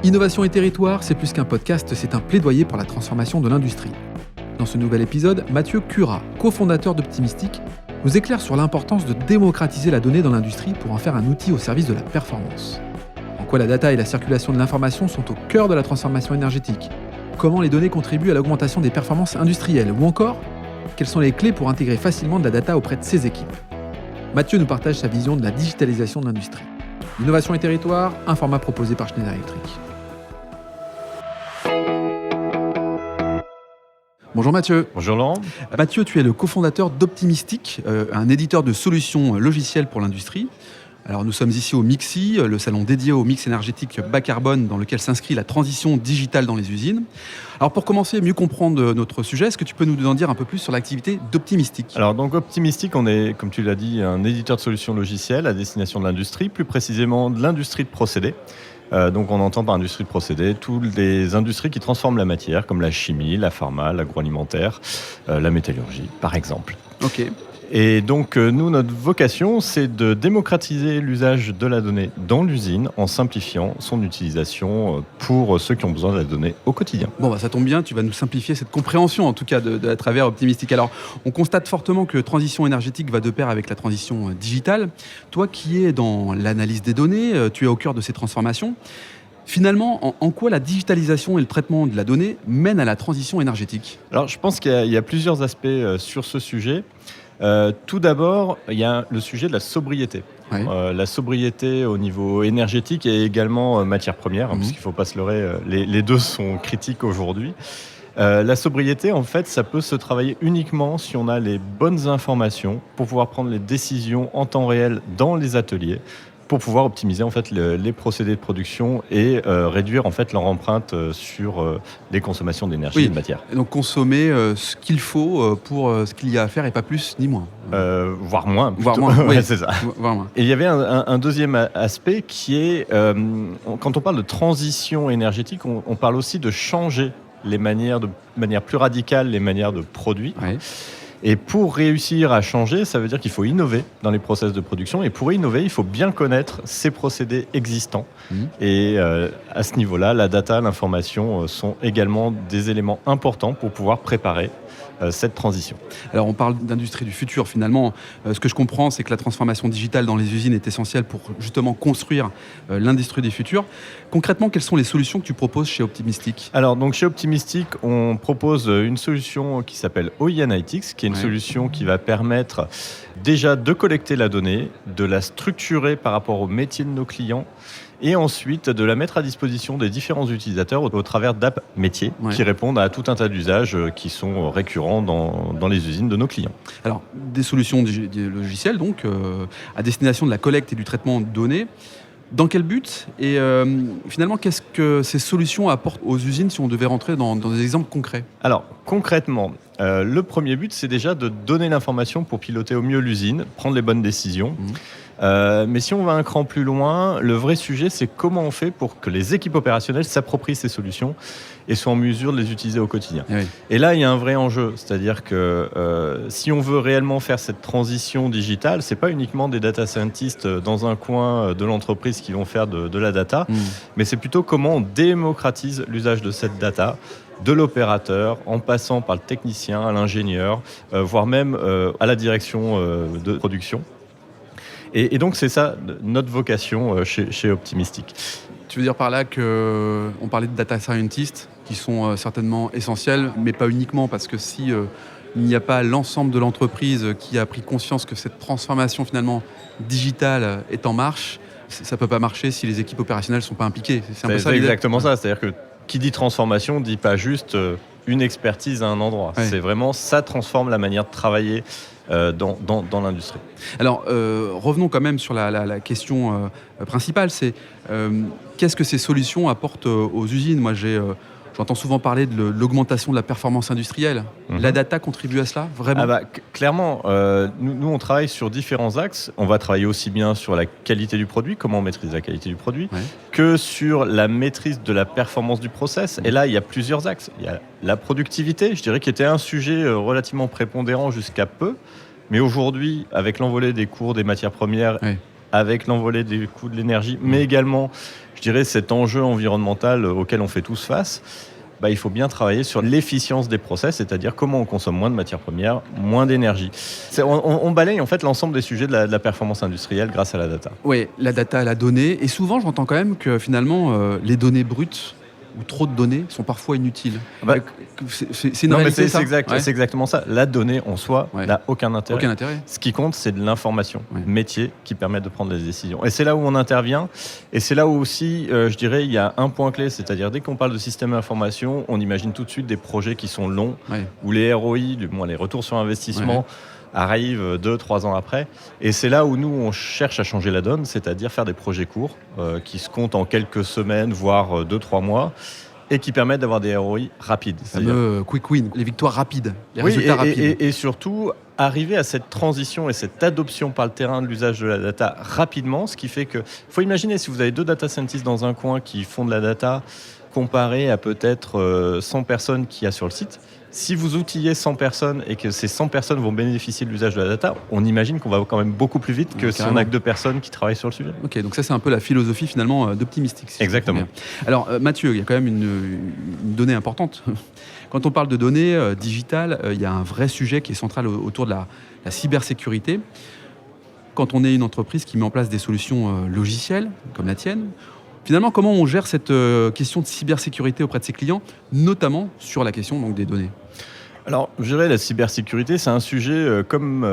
Innovation et territoire, c'est plus qu'un podcast, c'est un plaidoyer pour la transformation de l'industrie. Dans ce nouvel épisode, Mathieu Curat, cofondateur d'Optimistic, nous éclaire sur l'importance de démocratiser la donnée dans l'industrie pour en faire un outil au service de la performance. En quoi la data et la circulation de l'information sont au cœur de la transformation énergétique. Comment les données contribuent à l'augmentation des performances industrielles. Ou encore, quelles sont les clés pour intégrer facilement de la data auprès de ses équipes. Mathieu nous partage sa vision de la digitalisation de l'industrie. Innovation et territoire, un format proposé par Schneider Electric. Bonjour Mathieu. Bonjour Laurent. Mathieu, tu es le cofondateur d'Optimistic, un éditeur de solutions logicielles pour l'industrie. Alors nous sommes ici au MIXI, le salon dédié au mix énergétique bas carbone dans lequel s'inscrit la transition digitale dans les usines. Alors pour commencer, mieux comprendre notre sujet, est-ce que tu peux nous en dire un peu plus sur l'activité d'Optimistic ? Alors donc Optimistic, on est, comme tu l'as dit, un éditeur de solutions logicielles à destination de l'industrie, plus précisément de l'industrie de procédés. Donc on entend par industrie de procédés toutes les industries qui transforment la matière, comme la chimie, la pharma, l'agroalimentaire, la métallurgie, par exemple. Ok. Et donc nous, notre vocation, c'est de démocratiser l'usage de la donnée dans l'usine en simplifiant son utilisation pour ceux qui ont besoin de la donnée au quotidien. Bon, ça tombe bien, tu vas nous simplifier cette compréhension, en tout cas, à travers Optimistic. Alors, on constate fortement que transition énergétique va de pair avec la transition digitale. Toi qui es dans l'analyse des données, tu es au cœur de ces transformations. Finalement, en quoi la digitalisation et le traitement de la donnée mènent à la transition énergétique ? Alors, je pense qu'il y a plusieurs aspects sur ce sujet. Tout d'abord, il y a le sujet de la sobriété. Oui. La sobriété au niveau énergétique et également matière première, parce qu'il ne faut pas se leurrer, les deux sont critiques aujourd'hui. La sobriété, en fait, ça peut se travailler uniquement si on a les bonnes informations pour pouvoir prendre les décisions en temps réel dans les ateliers, pour pouvoir optimiser en fait les procédés de production et réduire en fait leur empreinte sur les consommations d'énergie et de matière. Et donc consommer ce qu'il faut pour ce qu'il y a à faire et pas plus ni moins. Voire moins. Voire moins, oui. Ouais, c'est ça. Voire moins. Et il y avait un deuxième aspect qui est, quand on parle de transition énergétique, on parle aussi de changer de manière plus radicale les manières de produire. Oui. Et pour réussir à changer, ça veut dire qu'il faut innover dans les process de production. Et pour innover, il faut bien connaître ces procédés existants. Et à ce niveau-là, la data, l'information sont également des éléments importants pour pouvoir préparer cette transition. Alors on parle d'industrie du futur finalement. Ce que je comprends, c'est que la transformation digitale dans les usines est essentielle pour justement construire l'industrie du futur. Concrètement, quelles sont les solutions que tu proposes chez Optimistic ? Alors donc chez Optimistic, on propose une solution qui s'appelle OI Analytics, qui est une solution qui va permettre déjà de collecter la donnée, de la structurer par rapport au métier de nos clients, et ensuite de la mettre à disposition des différents utilisateurs au travers d'apps métiers qui répondent à tout un tas d'usages qui sont récurrents dans les usines de nos clients. Alors, des solutions logicielles, donc, à destination de la collecte et du traitement de données. Dans quel but ? Et finalement, qu'est-ce que ces solutions apportent aux usines si on devait rentrer dans des exemples concrets ? Alors, concrètement, le premier but, c'est déjà de donner l'information pour piloter au mieux l'usine, prendre les bonnes décisions. Mais si on va un cran plus loin, le vrai sujet, c'est comment on fait pour que les équipes opérationnelles s'approprient ces solutions et soient en mesure de les utiliser au quotidien. Et là, il y a un vrai enjeu, c'est-à-dire que si on veut réellement faire cette transition digitale, c'est pas uniquement des data scientists dans un coin de l'entreprise qui vont faire de la data, mais c'est plutôt comment on démocratise l'usage de cette data, de l'opérateur, en passant par le technicien, à l'ingénieur, voire même à la direction de production. Et donc, c'est ça notre vocation chez Optimistic. Tu veux dire par là qu'on parlait de data scientists qui sont certainement essentiels, mais pas uniquement, parce que si il n'y a pas l'ensemble de l'entreprise qui a pris conscience que cette transformation finalement digitale est en marche, ça ne peut pas marcher si les équipes opérationnelles ne sont pas impliquées. C'est un peu ça l'idée. Exactement ça, c'est-à-dire que qui dit transformation ne dit pas juste une expertise à un endroit. C'est vraiment, ça transforme la manière de travailler dans l'industrie. Alors, revenons quand même sur la question principale, c'est qu'est-ce que ces solutions apportent aux usines ? Moi, j'entends souvent parler de l'augmentation de la performance industrielle. La data contribue à cela, vraiment ? Clairement, nous, on travaille sur différents axes. On va travailler aussi bien sur la qualité du produit, comment on maîtrise la qualité du produit, que sur la maîtrise de la performance du process. Et là, il y a plusieurs axes. Il y a la productivité, je dirais, qui était un sujet relativement prépondérant jusqu'à peu. Mais aujourd'hui, avec l'envolée des cours des matières premières avec l'envolée des coûts de l'énergie, mais également, je dirais, cet enjeu environnemental auquel on fait tous face, il faut bien travailler sur l'efficience des process, c'est-à-dire comment on consomme moins de matières premières, moins d'énergie. On balaye en fait l'ensemble des sujets de la performance industrielle grâce à la data. Oui, la data, la donnée. Et souvent, j'entends quand même que finalement, les données brutes ou trop de données sont parfois inutiles. C'est une réalité, ça ? C'est exactement ça. La donnée en soi n'a aucun intérêt. Aucun intérêt. Ce qui compte, c'est de l'information, métier, qui permet de prendre les décisions. Et c'est là où on intervient. Et c'est là où aussi, je dirais, il y a un point clé. C'est-à-dire, dès qu'on parle de système d'information, on imagine tout de suite des projets qui sont longs, où les ROI, du moins les retours sur investissement, arrivent 2-3 ans après. Et c'est là où nous, on cherche à changer la donne, c'est-à-dire faire des projets courts qui se comptent en quelques semaines, voire 2-3 mois, et qui permettent d'avoir des ROI rapides. Le fameux quick win, les victoires rapides, les résultats rapides. Et surtout, arriver à cette transition et cette adoption par le terrain de l'usage de la data rapidement, ce qui fait que, faut imaginer, si vous avez 2 data scientists dans un coin qui font de la data, comparé à peut-être 100 personnes qu'il y a sur le site, si vous outillez 100 personnes et que ces 100 personnes vont bénéficier de l'usage de la data, on imagine qu'on va quand même beaucoup plus vite que si on n'a que 2 personnes qui travaillent sur le sujet. Ok, donc ça c'est un peu la philosophie finalement d'Optimistic. Si exactement. Alors Mathieu, il y a quand même une donnée importante. Quand on parle de données digitales, il y a un vrai sujet qui est central autour de la cybersécurité. Quand on est une entreprise qui met en place des solutions logicielles, comme la tienne, finalement, comment on gère cette question de cybersécurité auprès de ses clients, notamment sur la question donc, des données ? Alors, je dirais la cybersécurité, c'est un sujet comme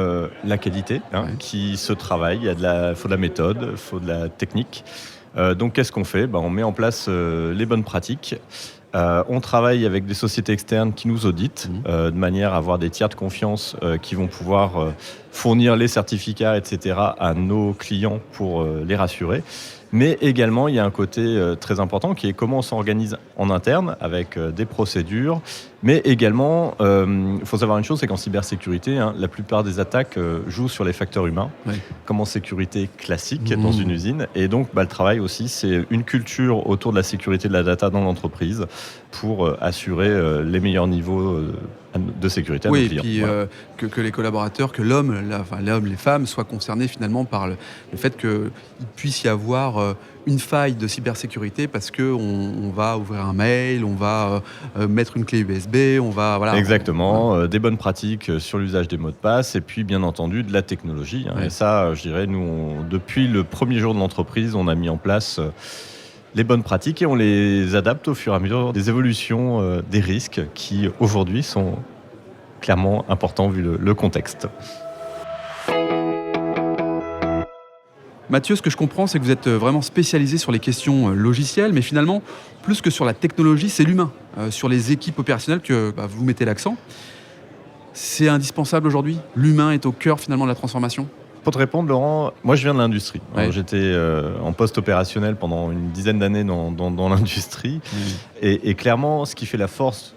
la qualité, qui se travaille. Il faut de la méthode, il faut de la technique. Donc, qu'est-ce qu'on fait ? On met en place les bonnes pratiques. On travaille avec des sociétés externes qui nous auditent, de manière à avoir des tiers de confiance qui vont pouvoir fournir les certificats, etc., à nos clients pour les rassurer. Mais également, il y a un côté très important qui est comment on s'organise en interne avec des procédures. Mais également, il faut savoir une chose, c'est qu'en cybersécurité, la plupart des attaques jouent sur les facteurs humains, comme en sécurité classique dans une usine. Et donc, le travail aussi, c'est une culture autour de la sécurité de la data dans l'entreprise pour assurer les meilleurs niveaux de sécurité à nos clients. Oui, et puis que les collaborateurs, que l'homme, les femmes soient concernés finalement par le fait qu'il puisse y avoir une faille de cybersécurité parce qu'on va ouvrir un mail, on va mettre une clé USB, on va... Voilà, exactement, des bonnes pratiques sur l'usage des mots de passe et puis bien entendu de la technologie. Et ça, je dirais, nous, depuis le premier jour de l'entreprise, on a mis en place... les bonnes pratiques et on les adapte au fur et à mesure des évolutions des risques qui aujourd'hui sont clairement importants vu le contexte. Mathieu, ce que je comprends, c'est que vous êtes vraiment spécialisé sur les questions logicielles, mais finalement, plus que sur la technologie, c'est l'humain, sur les équipes opérationnelles que vous mettez l'accent. C'est indispensable aujourd'hui ? L'humain est au cœur finalement de la transformation ? Pour te répondre, Laurent, moi je viens de l'industrie. J'étais en poste opérationnel pendant une dizaine d'années dans l'industrie. Et clairement, ce qui fait la force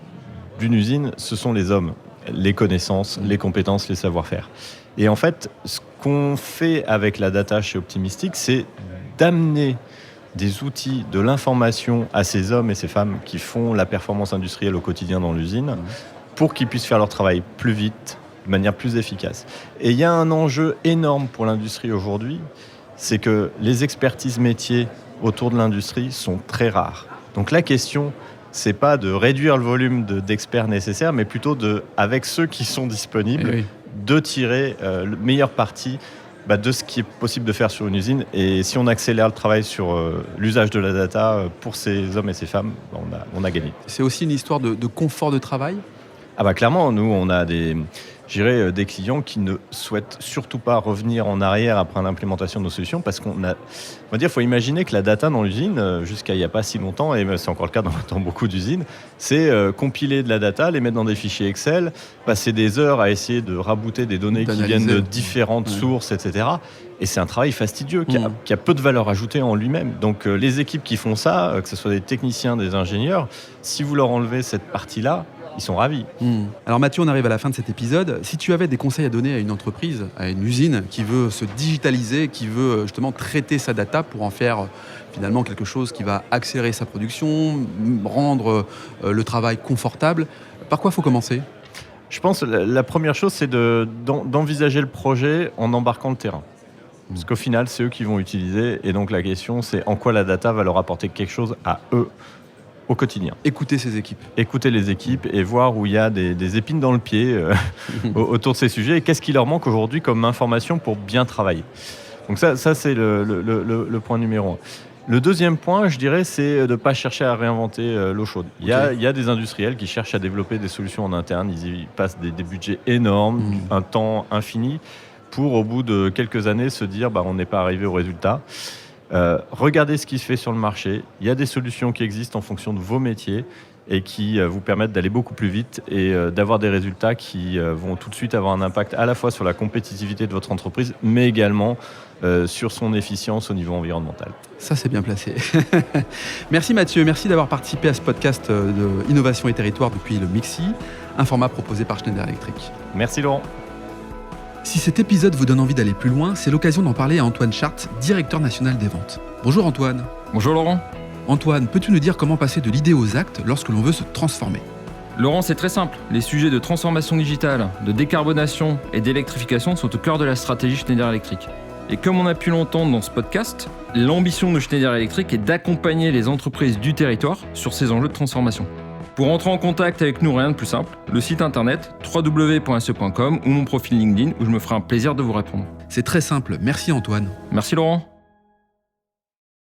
d'une usine, ce sont les hommes, les connaissances, les compétences, les savoir-faire. Et en fait, ce qu'on fait avec la data chez Optimistic, c'est d'amener des outils, de l'information à ces hommes et ces femmes qui font la performance industrielle au quotidien dans l'usine pour qu'ils puissent faire leur travail plus vite, de manière plus efficace. Et il y a un enjeu énorme pour l'industrie aujourd'hui, c'est que les expertises métiers autour de l'industrie sont très rares. Donc la question, c'est pas de réduire le volume d'experts nécessaires, mais plutôt avec ceux qui sont disponibles, de tirer le meilleur parti de ce qui est possible de faire sur une usine. Et si on accélère le travail sur l'usage de la data pour ces hommes et ces femmes, on a gagné. C'est aussi une histoire de confort de travail ? Clairement, nous, on a des clients qui ne souhaitent surtout pas revenir en arrière après l'implémentation de nos solutions parce faut imaginer que la data dans l'usine, jusqu'à il n'y a pas si longtemps, et c'est encore le cas dans beaucoup d'usines, c'est compiler de la data, les mettre dans des fichiers Excel, passer des heures à essayer de rabooter des données qui viennent de différentes sources, etc. Et c'est un travail fastidieux qui a peu de valeur ajoutée en lui-même. Donc les équipes qui font ça, que ce soit des techniciens, des ingénieurs, si vous leur enlevez cette partie-là, ils sont ravis. Alors Mathieu, on arrive à la fin de cet épisode. Si tu avais des conseils à donner à une entreprise, à une usine qui veut se digitaliser, qui veut justement traiter sa data pour en faire finalement quelque chose qui va accélérer sa production, rendre le travail confortable, par quoi il faut commencer ? Je pense que la première chose, c'est d'envisager le projet en embarquant le terrain. Parce qu'au final, c'est eux qui vont utiliser. Et donc la question, c'est en quoi la data va leur apporter quelque chose à eux au quotidien. Écoutez ces équipes. Écouter les équipes et voir où il y a des épines dans le pied autour de ces sujets et qu'est-ce qui leur manque aujourd'hui comme information pour bien travailler. Donc ça c'est le point numéro 1. Le deuxième point, je dirais, c'est de ne pas chercher à réinventer l'eau chaude. Il y a des industriels qui cherchent à développer des solutions en interne. Ils y passent des budgets énormes, un temps infini, pour au bout de quelques années se dire on n'est pas arrivé au résultat. Regardez ce qui se fait sur le marché. Il y a des solutions qui existent en fonction de vos métiers et qui vous permettent d'aller beaucoup plus vite et d'avoir des résultats qui vont tout de suite avoir un impact à la fois sur la compétitivité de votre entreprise, mais également sur son efficience au niveau environnemental. Ça, c'est bien placé. Merci Mathieu, merci d'avoir participé à ce podcast de Innovation et Territoire depuis le MIXI, un format proposé par Schneider Electric. Merci Laurent. Si cet épisode vous donne envie d'aller plus loin, c'est l'occasion d'en parler à Antoine Chart, directeur national des ventes. Bonjour Antoine. Bonjour Laurent. Antoine, peux-tu nous dire comment passer de l'idée aux actes lorsque l'on veut se transformer ? Laurent, c'est très simple. Les sujets de transformation digitale, de décarbonation et d'électrification sont au cœur de la stratégie Schneider Electric. Et comme on a pu l'entendre dans ce podcast, l'ambition de Schneider Electric est d'accompagner les entreprises du territoire sur ces enjeux de transformation. Pour entrer en contact avec nous, rien de plus simple, le site internet www.se.com ou mon profil LinkedIn où je me ferai un plaisir de vous répondre. C'est très simple, merci Antoine. Merci Laurent.